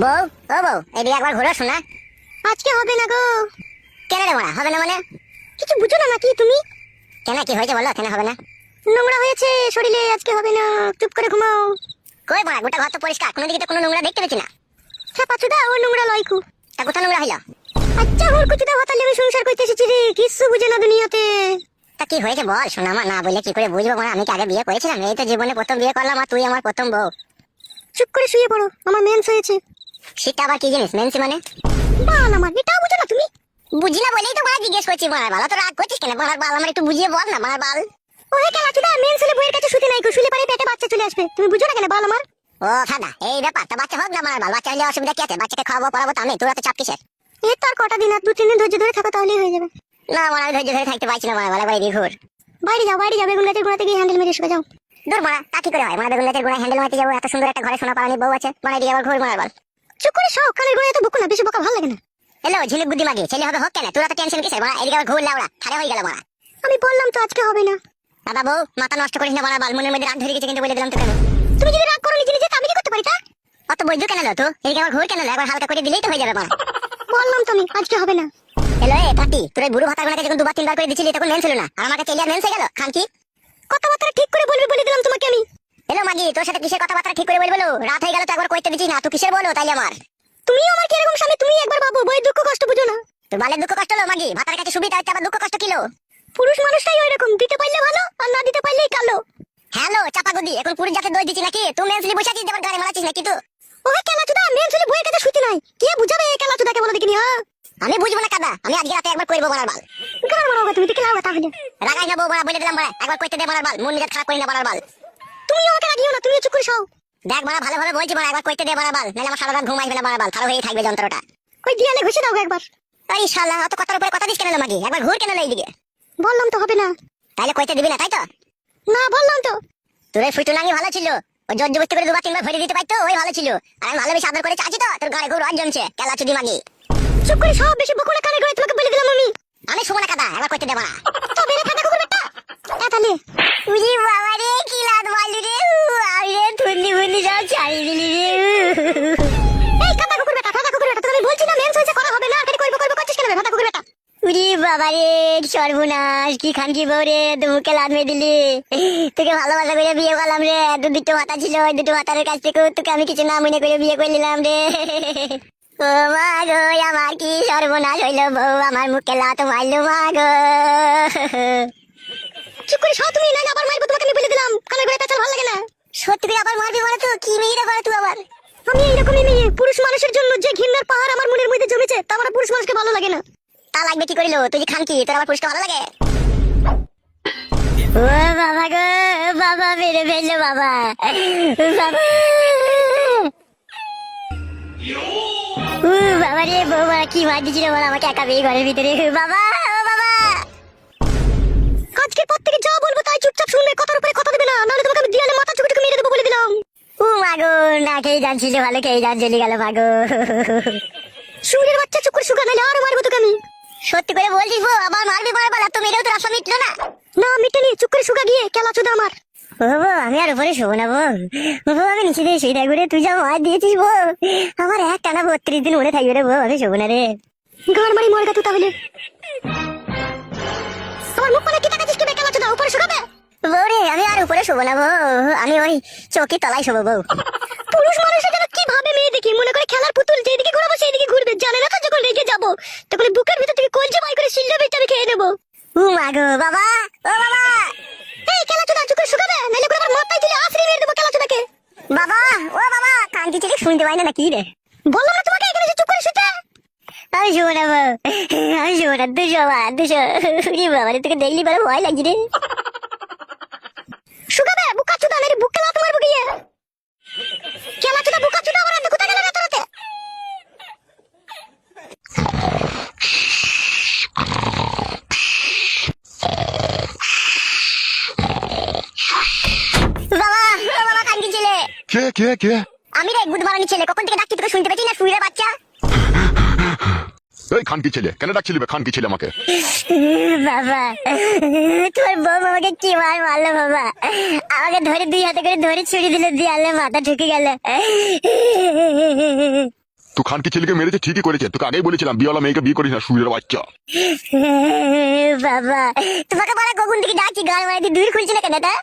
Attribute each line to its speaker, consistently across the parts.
Speaker 1: বউ, ও বউ, এদিকে একবার ঘুরে শোনা।
Speaker 2: আজকে হবে না গো।
Speaker 1: কেন রে মারা হবে না মানে?
Speaker 2: কিছু বুঝো না নাকি তুমি?
Speaker 1: কেন, কি হয়েছে বলো? কেন হবে না?
Speaker 2: নোংরা হয়েছে শরীরে, আজকে হবে না। চুপ করে ঘুমাও।
Speaker 1: কই মারা, গোটা ঘর তো পরিষ্কার, কোনো দিকে তো কোনো নোংরা দেখতে পেছি না।
Speaker 2: ছাপাচুদা ও নোংরা লয় খুব।
Speaker 1: তা কোথা নোংরা হইলো?
Speaker 2: আচ্ছা ওর কুচুদা হতালে আমি সংসার করতে এসেছি রে, কিছু বুঝে না দুনিয়াতে।
Speaker 1: তা কি হয়েছে বল শোনা, মা না বললে কি করে বুঝবো? মানে আমি কি আগে বিয়ে করেছিলাম? এই তো জীবনে প্রথম বিয়ে করলাম, আর তুই আমার প্রথম বউ।
Speaker 2: চুপ করে শুয়ে পড়ো, আমার মেন্স হয়েছে।
Speaker 1: সেটা আবার কি জিনিস মেন্সি মানে?
Speaker 2: বাল আমার, এটাও বুঝো না তুমি?
Speaker 1: বুঝি না বলেই তো মারা জিজ্ঞেস করছি। মারার বাল তো রাগ করছিস কেন? মারার বাল আমার একটু বুঝিয়ে বল না, মারার বাল।
Speaker 2: ও হে কালাচুদা, মেন্স হলে বইয়ের কাছে শুতে নাই গো, শুলে পারে পেটে বাচ্চা চলে আসবে। তুমি বুঝো না কেন বাল আমার?
Speaker 1: ও সাদা, এই ব্যাপার। তা বাচ্চা হোক না মারার বাল, বাচ্চা হলে অসুবিধা কি আছে? বাচ্চাকে খাওয়াবো পড়াবো তো আমি, তোরা তো চাপ কিসের?
Speaker 2: এর তো আর কটা দিন, আর 2-3 দিন ধৈর্য ধরে থাকো তাহলেই হয়ে যাবে।
Speaker 1: না মারা, ধৈর্য ধরে থাকতে পারছি না মারা, বাল একবার এদিকে ঘুর।
Speaker 2: বাইরে যাও, বাইরে যাও, বেগুন গাছের গোড়াতে গিয়ে হ্যান্ডেল মেরে শুয়ে যাও।
Speaker 1: দূর মারা, তা কি করে হয়? মানে বেগুন গাছের গোড়ায় হ্যান্ডেল মারতে যাবো? এত সুন্দর একটা ঘরে সোনা পালানি বউ আছে, মানে এদিকে আবার ঘুর মারার বাল।
Speaker 2: চুপ করে সব কানের গোড়ায় তো বকো না, বেশি বকা ভালো লাগে না।
Speaker 1: হ্যালো ঝিলিক বুদ্ধি মাগি, ছেলে হবে হোক কেন? তোরা তো টেনশন কিসের মারা? এদিকে আবার ঘুর লাউড়া, খারে হয়ে গেল মারা।
Speaker 2: আমি বললাম তো আজকে হবে না।
Speaker 1: দাদা বউ, মাথা নষ্ট করিস না মারার বাল, মনের মধ্যে রাগ ধরে গেছে কিন্তু বলে দিলাম তো কেন?
Speaker 2: তুমি যদি রাগ করো নিজে নিজে, তা আমি কি করতে পারি তা?
Speaker 1: অত বৈদ্য কেন লো তো? এদিকে আবার ঘুর কেন লো? একবার হালকা করে দিলেই তো হয়ে যাবে মারা।
Speaker 2: বললাম তো আমি আজকে হবে না।
Speaker 1: হ্যালো এ পাটি, তোর এই বুড়ো ভাতা গুলোকে যখন 2-3 বার করে দিছিলি তখন মেন ছিল না, আর আমাকে চেলিয়া মেন হয়ে গেল খান কি?
Speaker 2: কথাবার্তা ঠিক করে বলবি বলে দিলাম তোমাকে আমি।
Speaker 1: হ্যালো মাগি, তোর সাথে কিসের কথাবার্তা ঠিক করে বলবো? রাত হয়ে গেল তো একবার কইতে দিছিস না, তুই কিসের বলো তাই আমার?
Speaker 2: তুমিও আমার কি এরকম স্বামী? তুমি একবার ভাবো, বই দুঃখ কষ্ট বুঝো না।
Speaker 1: তোর বালের দুঃখ কষ্ট হলো মাগি, ভাতার কাছে সুবিধা হচ্ছে আবার দুঃখ কষ্ট কিলো?
Speaker 2: পুরুষ মানুষটাই ওই রকম, দিতে পারলে ভালো আর না দিতে পারলেই কালো।
Speaker 1: হ্যালো চাপা গদি, এখন পুরুষ জাতে দই দিচ্ছি নাকি? তুই মেনসলি বসে আছিস, আবার গাড়ি মারাচ্ছিস নাকি তুই?
Speaker 2: ওহে কেলাচুদা, মেন ছেলে বইয়ের কাছে শুতে নাই, কে বুঝাবে এই কেলাচুদাকে বলো দেখিনি? হ্যাঁ
Speaker 1: আমি বুঝবো না কাদা, আমি আজকে রাতে একবার কইবো মারার বাল।
Speaker 2: গান মারাও তুমি, দেখে লাও তাহলে।
Speaker 1: রাগাই না বউ মারা, বলে দিলাম মারা, একবার কইতে দে মারার বাল, মন নিজে খারাপ করি না মারার বাল।
Speaker 2: তুমিও আমাকে রাগিও না, তুমিও চুপ করে সও।
Speaker 1: দেখ মারা, ভালোভাবে বলছি মারা, একবার কইতে দে মারার বাল, নাহলে আমার সারা রাত ঘুম আসবে না মারার বাল, খারাপ হয়েই থাকবে যন্ত্রটা।
Speaker 2: ওই দিয়ালে ঘষে দাও গো একবার।
Speaker 1: এই শালা, অত কথার উপরে কথা দিস কেন লো মাগি? একবার ঘুর কেন লো এইদিকে?
Speaker 2: বললাম তো হবে না।
Speaker 1: তাইলে কইতে দিবি না তাই তো?
Speaker 2: না বললাম তো।
Speaker 1: তোর এই ফুটুনাঙ্গি ভালো ছিল, ওই জোর জবরদস্তি করে 2-3 বার ভরে দিতে পারতো, ওই ভালো ছিল। আর আমি ভালোবেসে আদর করে চাচ্ছি তো, তোর গাড়ি ঘুর রাজ জমছে কেলা চুদি মাগি।
Speaker 2: চুপ করে সব, বেশি বকো না কানে গোড়ায়, তোমাকে বলে দিলাম আমি।
Speaker 1: আমি শুবো না কাদা, একবার কইতে দে মারা।
Speaker 2: তবে রে ফাটা কুকুর বেটা। এতালে
Speaker 1: উজি বাবা রে, কি লাদ মারলি রে! আমি রে থুন্নি ফুন্নি সব ছাড়ি দিলি রে।
Speaker 2: এই কাটা কুকুর বেটা, ফাটা কুকুর বেটা, তোকে আমি বলছি না মেন্স হয়েছে, করা হবে না। আর করবো করবো করছিস কেন রে ফাটা কুকুর বেটা?
Speaker 1: উজি বাবা রে, সর্বনাশ! কি খান কি বউ রে, তুই মুখে লাদ মেরে দিলি। তোকে ভালোবাসা করে বিয়ে করলাম রে, দুটো ভাতা ছিল, ওই দুটো ভাতার কাছ থেকে তোকে আমি কিছু না মনে করে বিয়ে করে নিলাম রে। ও মা গো, আমার কি সর্বনাশ হইলো, বউ আমার মুখে লাত মারলো মা গো।
Speaker 2: চুপ করে সব, তুমি নাইলে আবার মারবো তোমাকে, আমি বলে দিলাম। কানে গোড়ায় পেঁচাল ভালো লাগে না।
Speaker 1: সত্যি করে আবার মারবি মানে? তো কি মেয়েরা করে তুই আবার?
Speaker 2: আমি এইরকমই মেয়ে, পুরুষ মানুষের জন্য যে ঘৃণার পাহাড় আমার মনের মধ্যে জমেছে, তা আমার পুরুষ মানুষকে ভালো লাগে না।
Speaker 1: তা লাগবে কি করিল? তুই যে খান কি, তোর আবার পুরুষকে ভালো লাগে? ও বাবা গো, বাবা মেরে ফেললো বাবা, বাবা! বাবা রে, বৌমা কি মার দিছিল বল আমাকে একা পেয়ে ঘরের ভিতরে? বাবা, ও বাবা!
Speaker 2: আজকের পর থেকে যা বলবো তাই চুপচাপ শুনবে, কথার উপরে কথা দেবে না, নাহলে তোমাকে আমি দিয়ালে মাথা চুকে চুকে মেরে দেবো বলে দিলাম।
Speaker 1: ও মাগো, না খেয়ে জানছিল, ভালো খেয়ে জান চলে গেল মাগো।
Speaker 2: শুনের বাচ্চা, চুপ করে শুকা, নাহলে আরো মারবো তোকে আমি।
Speaker 1: সত্যি করে বলছিস বউ, আবার মারবি মারবার? এত মেরেও তোর আশা মিটলো না?
Speaker 2: না মিটেনি, চুপ করে শুকা গিয়ে কেলাচুদা আমার।
Speaker 1: ও বউ, আমি আর উপরে শোবো না বউ। বউ আমি নিচে দিয়ে শুয়ে থাকবো রে, তুই যা মার দিয়েছিস বউ, আমার এক টানা 32 দিন মনে থাকবে রে বউ, আমি শোবো না রে।
Speaker 2: গাড় মারি মরগা তুই তাহলে। আমার মুখ মানে কি তাকাচ্ছিস কি বে? কেলাচুদা উপরে শুকাবে?
Speaker 1: বউ রে, আমি আর উপরে শোবো না বউ, আমি ওই চৌকি তলায় শোবো বউ।
Speaker 2: পুরুষ মানুষের যেন কি ভাবে মেয়ে দেখি, মনে করে খেলার পুতুল, যেদিকে ঘুরাবো সেইদিকে ঘুরবে, জানে না তো যখন রেগে যাবো তখন বুকের ভিতর থেকে কলজে বাই করে শিল্লা বেচে আমি খেয়ে নেবো।
Speaker 1: ও মাগো, বাবা, ও বাবা!
Speaker 2: এই কেলাচুদা, চুপ করে শুকাবে, নাহলে করে আমার মাথায় দিলে আছড়ে মেরে দেবো কেলাচুদাকে।
Speaker 1: বাবা, ও বাবা! কান্তি ছেলে শুনতে পাই না নাকি রে?
Speaker 2: বললাম না তোমাকে এখানে যে চুপ করে শুতে।
Speaker 1: আমি শোবো না বউ, আমি শোবো না, দুশো দুশো। বাবা রে, তোকে দেখলি বলে ভয় লাগছে রে।
Speaker 2: শুকাবে বুকাচুদা, নাহলে বুকে লাত মারবো গিয়ে। কেলাচুদা বুকাচুদা, আমার হাতে কোথায় গেল রাতে রাতে?
Speaker 1: বাবা, ও বাবা, কান্তি ছেলে!
Speaker 3: কে কে কে?
Speaker 1: আমি রে, গুড মারানি ছেলে, কখন থেকে ডাকছি তোকে শুনতে পাচ্ছি না, শুয়ে বাচ্চা।
Speaker 3: এই খানকি ছেলে, কেন ডাকছিলি বে খানকি ছেলে আমাকে?
Speaker 1: বাবা, তোর বউ আমাকে কি মার মারলো বাবা, আমাকে ধরে 2 হাতে করে ধরে ছুরি দিল, দিয়ে মাথা ঢুকে গেল।
Speaker 3: তুই খানকি ছেলেকে মেরেছে ঠিকই করেছে, তোকে আগেই বলেছিলাম বিয়েওয়ালা মেয়েকে বিয়ে করিস না, সুরের বাচ্চা।
Speaker 1: বাবা, তোমাকে বলা কখন থেকে ডাকছি, গান মারাতে দূর খুলছে না কেন তা?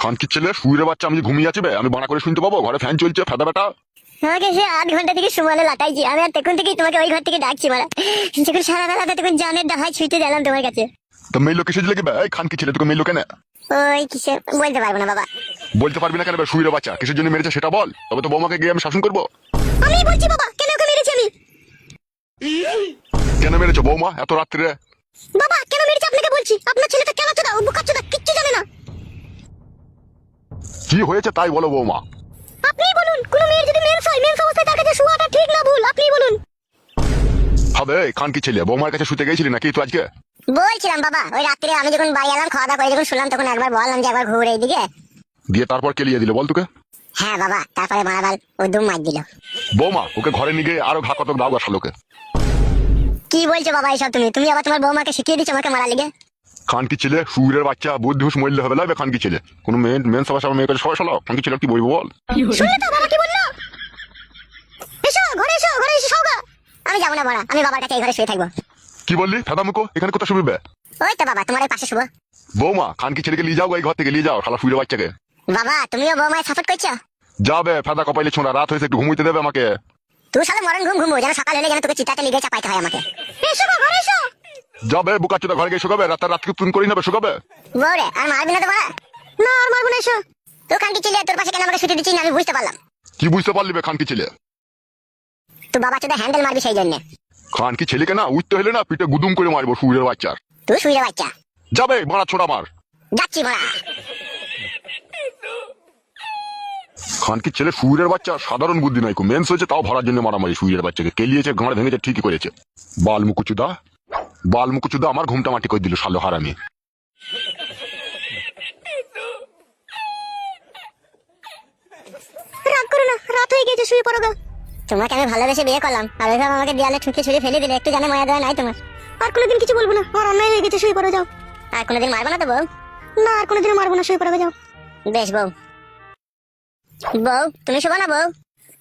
Speaker 3: খানকির ছেলে সুরের বাচ্চা, আমি ঘুমিয়ে আছি বে, আমি বানা করে শুনতে পাবো? ঘরে ফ্যান চলছে, ফেদা বেটা।
Speaker 1: আমাকে সে 8 ঘন্টা থেকে সুমালে লাটাইছি, আমি আর তখন থেকেই তোমাকে ওই ঘর থেকে ডাকছি মারা। যখন সারা বেলাটা তখন জানের ডাহাই ছুটে গেলাম তোমার কাছে।
Speaker 3: তো মেয়ে লোক কিসে লেগে এই খানকি ছেলে তোকে মেয়ে লোকে না
Speaker 1: ওই কিসে বলতে পারবো না বাবা।
Speaker 3: বলতে পারবি না কেন বে? সুরের বাচ্চা কিসের জন্য মেরেছে সেটা বল, তবে তো বৌমাকে গিয়ে আমি শাসন করবো।
Speaker 2: আমি বলছি বাবা, কেন ওকে মেরেছি আমি?
Speaker 3: কেন মেরেছো বৌমা এত রাত্রে?
Speaker 2: বাবা কেন মেরেছি আপনাকে বলছি। আপনার ছেলেটা কেন চোদা, ও বোকাচোদা, কিচ্ছু জানে না।
Speaker 3: কি হয়েছে তাই বলো বৌমা।
Speaker 2: আপনিই বলুন, কোন মেয়ের যদি মেন্স হয়, মেন্স অবস্থায় তার কাছে শোয়াটা ঠিক না ভুল, আপনিই বলুন।
Speaker 3: হবে এই খানকি ছেলে বৌমার কাছে শুতে গেছিলি নাকি তুই আজকে?
Speaker 1: বলছিলাম বাবা, ওই রাত্রে আমি যখন বাড়ি এলাম খাওয়া দাওয়া করে যখন শুনলাম, তখন একবার বললাম যে একবার ঘুরে এইদিকে।
Speaker 3: দিয়ে তারপর কেলিয়ে দিল বল তোকে?
Speaker 1: হ্যাঁ বাবা, তারপরে মারাবাল ও দুম মার দিল।
Speaker 3: বৌমা ওকে ঘরে নিয়ে গিয়ে আরো ঘা কত দাও গা শালোকে।
Speaker 1: কি বলছো বাবা এইসব? তুমি আবার তোমার বৌমাকে শিখিয়ে দিচ্ছ আমাকে মারা লেগে?
Speaker 3: খানকি ছেলে সুরের বাচ্চা, বুদ্ধি হুঁশ মরলে হবে লাগবে খানকি ছেলে। কোনো মেন সবার সবার মেয়ে কাছে সবাই শালো, খানকি ছেলে কি বলবো বল?
Speaker 2: শুনলে তো বাবা কি বললো? এসো ঘরে, এসো ঘরে, এসে শোগা।
Speaker 1: আমি যাবো না বড়া, আমি বাবার কাছে এই ঘরে শুয়ে থাকবো।
Speaker 3: কি বললি ফেদা মুখো? এখানে কোথায় শুবি বে?
Speaker 1: ওই তো বাবা তোমার এই পাশে শুবো।
Speaker 3: বৌমা খানকি ছেলেকে নিয়ে যাও, এই ঘর থেকে নিয়ে যাও শালা সুরের বাচ্চাকে।
Speaker 1: বাবা তুমিও বৌমায় সাপোর্ট করছো?
Speaker 3: যাবে ফেদা কপাইলে ছোঁড়া, রাত হয়েছে একটু ঘুমুইতে দেবে আমাকে।
Speaker 1: তুই সালে মরণ ঘুমবো, যেন সকাল হলে যেন তোকে চিতাতে লিগে চাপাইতে হয় আমাকে।
Speaker 2: এসো গো, ঘরে এসো।
Speaker 3: যাবে বুকাচোদা ঘরে গিয়ে শুকাবে, রাতকে তুন করি নেবে শুকাবে।
Speaker 1: বৌরে আর মারবি না তো বড়া?
Speaker 2: না আর মারবো না, এসো।
Speaker 1: তুই খানকি ছিলে, তোর পাশে কেন আমাকে শুতে দিচ্ছিস না আমি বুঝতে পারলাম।
Speaker 3: কি বুঝতে পারলি বে খানকি ছেলে?
Speaker 1: তুই বাবা চোদা হ্যান্ডেল মারবি সেই জন্য।
Speaker 3: খানকি ছেলেকে না উঠতে হলে না পিঠে গুদুম করে মারবো সুরের বাচ্চার।
Speaker 1: তুই শুয়ে বাচ্চা।
Speaker 3: যাবে মারা ছোড়া মার।
Speaker 1: যাচ্ছি বড়া।
Speaker 3: খানকি ছেলে সুরের বাচ্চা সাধারণ বুদ্ধি নাই, মেন্স হয়েছে তাও ভরার জন্য মারামারি। সুরের বাচ্চাকে কেলিয়েছে, গাঁড় ভেঙেছে, ঠিকই করেছে। বালমুকুচুদা আমার ঘুমটা মাটি করে দিল শালো হারামি।
Speaker 2: রাগ করো না, রাত হয়ে গেছে, শুয়ে পড়ো গা।
Speaker 1: তোমাকে আমি ভালোবেসে বিয়ে করলাম, আর ওইভাবে আমাকে দেয়ালে ঠুকে ছুড়ে ফেলে দিলে, একটু জানে মায়া দেওয়া নাই তোমার?
Speaker 2: আর কোনোদিন কিছু বলবো না, আর অন্যায় হয়ে গেছে, শুয়ে পড়ো যাও।
Speaker 1: আর কোনোদিন মারবো না তো বউ?
Speaker 2: না আর কোনোদিনও মারবো না, শুয়ে পড়ো যাও।
Speaker 1: বেশ বউ। বউ তুমি শোবো না বউ?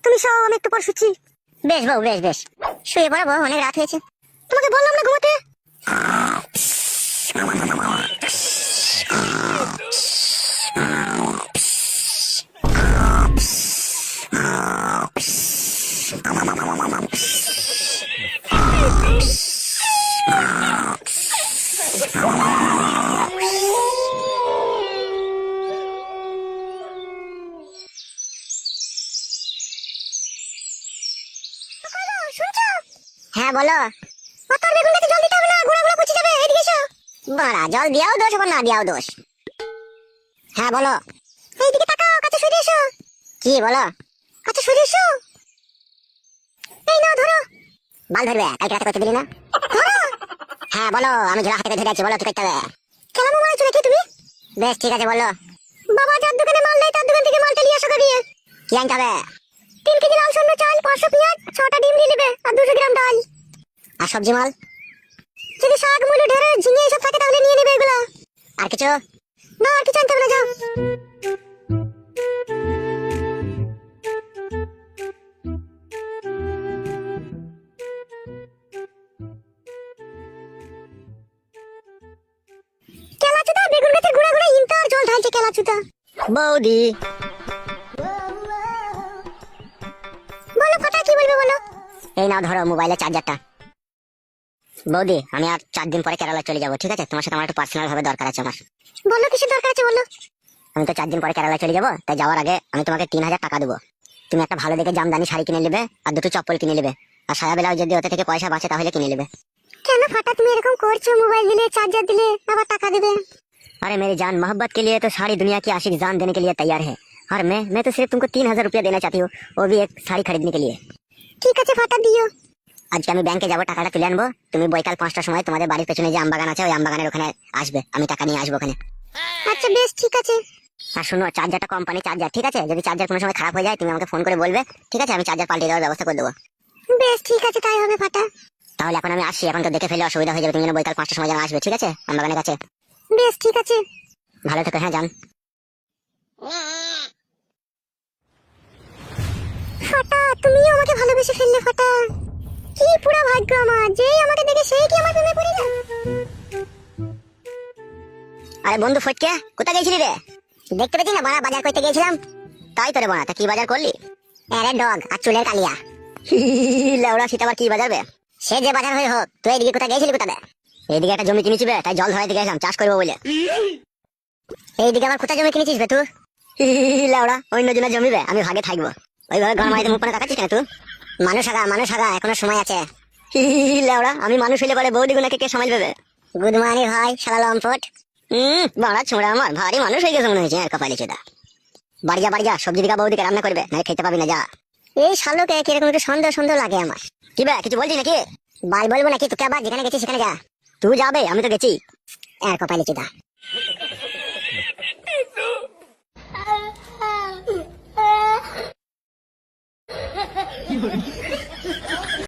Speaker 2: তুমি সব, আমি একটু পর শুচ্ছি।
Speaker 1: বেশ বউ, বেশ বেশ শুয়ে পড়ো বউ, অনেক রাত হয়েছে।
Speaker 2: তোমাকে বললাম না ঘুমাতে।
Speaker 1: হ্যাঁ বলো।
Speaker 2: মাথার বেগুন গাছে জল দিতে হবে না, গোড়া গোড়া পচে যাবে, এদিকে এসো।
Speaker 1: বাড়া জল দিয়াও দোষ আবার না দিয়াও দোষ। হ্যাঁ বলো।
Speaker 2: এইদিকে তাকাও, কাছে সরে এসো।
Speaker 1: কি বলো?
Speaker 2: কাছে সরে এসো। এই নাও ধরো।
Speaker 1: বাল ধরবে, কালকে রাতে করতে দিলি না?
Speaker 2: ধরো।
Speaker 1: হ্যাঁ বলো, আমি ঝোলা হাতে ধরে আছি, বলো কি করতে হবে?
Speaker 2: কেলামো মারাইছো নাকি তুমি?
Speaker 1: বেশ ঠিক আছে বলো।
Speaker 2: বাবা যার দোকানে মাল নেই, তার দোকান থেকে মালটা নিয়ে আসো গিয়ে।
Speaker 1: কি আনতে হবে?
Speaker 2: 3 কেজি লাল সন্ন্য চাল, 500 পেঁয়াজ, 6টা ডিম নিয়ে নেবে, আর 200 গ্রাম ডাল।
Speaker 1: আর সবজি মাল?
Speaker 2: যদি শাক, মূলো, ঢেঁড়স, ঝিঙে এসব থাকে তাহলে নিয়ে নেবে এগুলো।
Speaker 1: আর কিছু?
Speaker 2: না আর কিছু আনতে হবে না, যাও। কেলাচুদা বেগুন গাছের গোড়া গোড়া ইন্টার জল ঢালছে কেলাচুদা।
Speaker 1: বৌদি
Speaker 2: বলো ফাটা, কি বলবে বলো।
Speaker 1: এই নাও ধরো মোবাইলের চার্জারটা। বৌদি আমি আর 4 দিন পরে কেরালা চলে যাবো, ঠিক আছে? তোমার সাথে আমার একটু পার্সোনাল ভাবে দরকার আছে আমার।
Speaker 2: বলো কিসের দরকার আছে বলো।
Speaker 1: আমি তো 4 দিন পরে কেরালা চলে যাবো, তাই যাওয়ার আগে আমি তোমাকে 3000 টাকা দেবো। তুমি একটা ভালো দেখে জামদানি শাড়ি কিনে নেবে, আর 2টো চপ্পল কিনে নেবে, আর সায়া বেলাও যদি ওতে থেকে পয়সা বাঁচে তাহলে কিনে নেবে।
Speaker 2: কেন ফাটা তুমি এরকম করছো? মোবাইল দিলে, চার্জার দিলে, আবার টাকা দেবে।
Speaker 1: अरे मेरी जान, मोहब्बत के लिए तो सारी दुनिया की आशिक जान देने के लिए तैयार है, और मैं तो सिर्फ तुमको 3000 रुपया देना चाहती हूँ, वो भी एक साड़ी खरीदने के लिए।
Speaker 2: ঠিক আছে ফাটা, দিও।
Speaker 1: আজকে আমি ব্যাংকে যাবো, টাকাটা তুলে আনবো। তুমি বৈকাল 5টার সময় তোমাদের বাড়ির পেছনে যে আমবাগান আছে, ওই আমবাগানের ওখানে আসবে, আমি টাকা নিয়ে আসবো ওখানে।
Speaker 2: আচ্ছা বেশ ঠিক আছে।
Speaker 1: আর শোনো, চার্জারটা কোম্পানি চার্জার, ঠিক আছে? যদি চার্জার কোনো সময় খারাপ হয়ে যায় তুমি আমাকে ফোন করে বলবে, ঠিক আছে? আমি চার্জার পাল্টে দেওয়ার ব্যবস্থা করে দেবো।
Speaker 2: বেশ ঠিক আছে, তাই হবে ফাটা।
Speaker 1: তাহলে এখন আমি আসছি, এখন তো দেখে ফেলে অসুবিধা হয়ে যাবে, তুমি যেন বৈকাল 5টার সময় যেন আসবে, ঠিক আছে? আমবাগানের কাছে।
Speaker 2: বেশ ঠিক আছে।
Speaker 1: ভালো থেকো, হ্যাঁ যান।
Speaker 2: ফাটা তুমিও আমাকে ভালোবেসে ফেললে ফাটা। আমার, যেই আমাকে দেখে সেই কি আমার প্রেমে পড়ে যায়।
Speaker 1: আরে বন্ধু ফটকে, কোথায় গেছিলি রে? দেখতে পেয়েছি না বাড়া, বাজার করতে গেছিলাম। তাই তো রে বাড়া, তা কি বাজার করলি? আরে ডগ আর চুলের কালিয়া। লেওড়া সেটা আবার কি বাজারবে? সে যে বাজার হয়ে হোক, তুই এদিকে কোথায় গেছিলি কোথায়? এইদিকে একটা জমি কিনেছি বে, তাই জল ধরাইতে গেছিলাম চাষ করবো বলে। এইদিকে আবার কোথায় জমি কিনেছিস বে তুই? লেওড়া অন্য জনের জমি বে, আমি ভাগে থাকবো। ওইভাবে ঘর মাইতে মুখ পানে তাকাচ্ছিস কেন তুই? মানুষ আগা এখনো সময় আছে। লেওড়া আমি মানুষ হইলে পরে বৌদি গুনাকে কে সামাল দেবে? গুড মর্নিং ভাই শালা লম্পট। বাড়া ছোঁড়া আমার ভারী মানুষ হয়ে গেছে মনে হয়েছে আর কপালে চোদা। বাড়ি যা সবজি দিকা বৌদিকে রান্না করবে, না খেতে পাবি না যা। এই শালোকে কিরকম একটু সন্দেহ সন্দেহ লাগে আমার। কি বে কিছু বলছিস নাকি? বাল বলবো নাকি তোকে, আবার যেখানে গেছিস সেখানে যা। তুই যাবে, আমি তো গেছি আর কপালে চোদা।